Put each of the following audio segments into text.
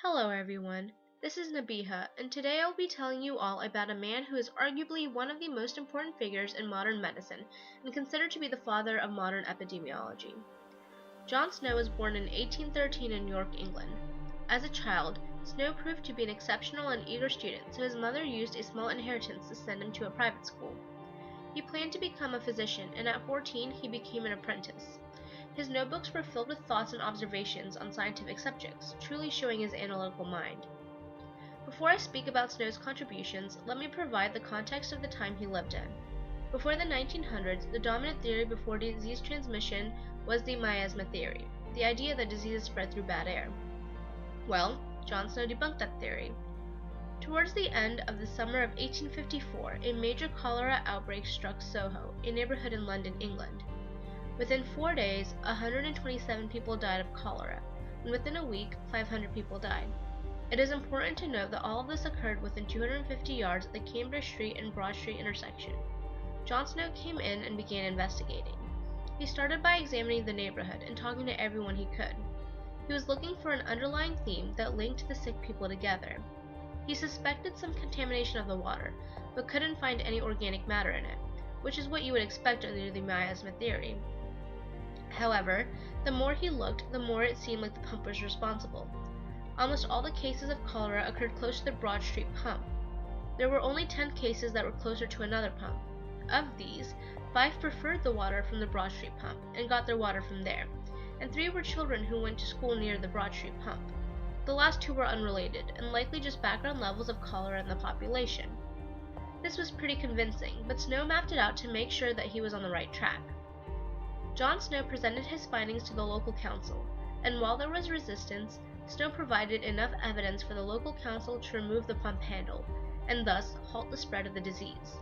Hello everyone, this is Nabiha, and today I will be telling you all about a man who is arguably one of the most important figures in modern medicine and considered to be the father of modern epidemiology. John Snow was born in 1813 in York, England. As a child, Snow proved to be an exceptional and eager student, so his mother used a small inheritance to send him to a private school. He planned to become a physician, and at 14 he became an apprentice. His notebooks were filled with thoughts and observations on scientific subjects, truly showing his analytical mind. Before I speak about Snow's contributions, let me provide the context of the time he lived in. Before the 1900s, the dominant theory before disease transmission was the miasma theory, the idea that diseases spread through bad air. Well, John Snow debunked that theory. Towards the end of the summer of 1854, a major cholera outbreak struck Soho, a neighborhood in London, England. Within 4 days, 127 people died of cholera, and within a week, 500 people died. It is important to note that all of this occurred within 250 yards at the Cambridge Street and Broad Street intersection. John Snow came in and began investigating. He started by examining the neighborhood and talking to everyone he could. He was looking for an underlying theme that linked the sick people together. He suspected some contamination of the water, but couldn't find any organic matter in it, which is what you would expect under the miasma theory. However, the more he looked, the more it seemed like the pump was responsible. Almost all the cases of cholera occurred close to the Broad Street pump. There were only 10 cases that were closer to another pump. Of these, 5 preferred the water from the Broad Street pump and got their water from there, and 3 were children who went to school near the Broad Street pump. The last 2 were unrelated and likely just background levels of cholera in the population. This was pretty convincing, but Snow mapped it out to make sure that he was on the right track. John Snow presented his findings to the local council, and while there was resistance, Snow provided enough evidence for the local council to remove the pump handle, and thus halt the spread of the disease.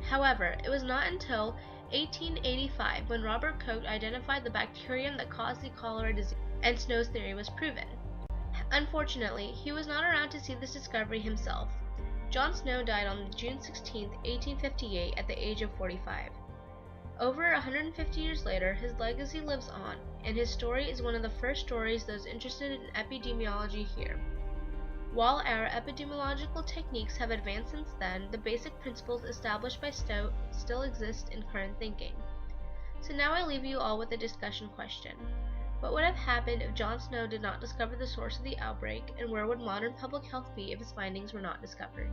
However, it was not until 1885 when Robert Koch identified the bacterium that caused the cholera disease, and Snow's theory was proven. Unfortunately, he was not around to see this discovery himself. John Snow died on June 16, 1858 at the age of 45. Over 150 years later, his legacy lives on, and his story is one of the first stories those interested in epidemiology hear. While our epidemiological techniques have advanced since then, the basic principles established by Snow still exist in current thinking. So now I leave you all with a discussion question. What would have happened if John Snow did not discover the source of the outbreak, and where would modern public health be if his findings were not discovered?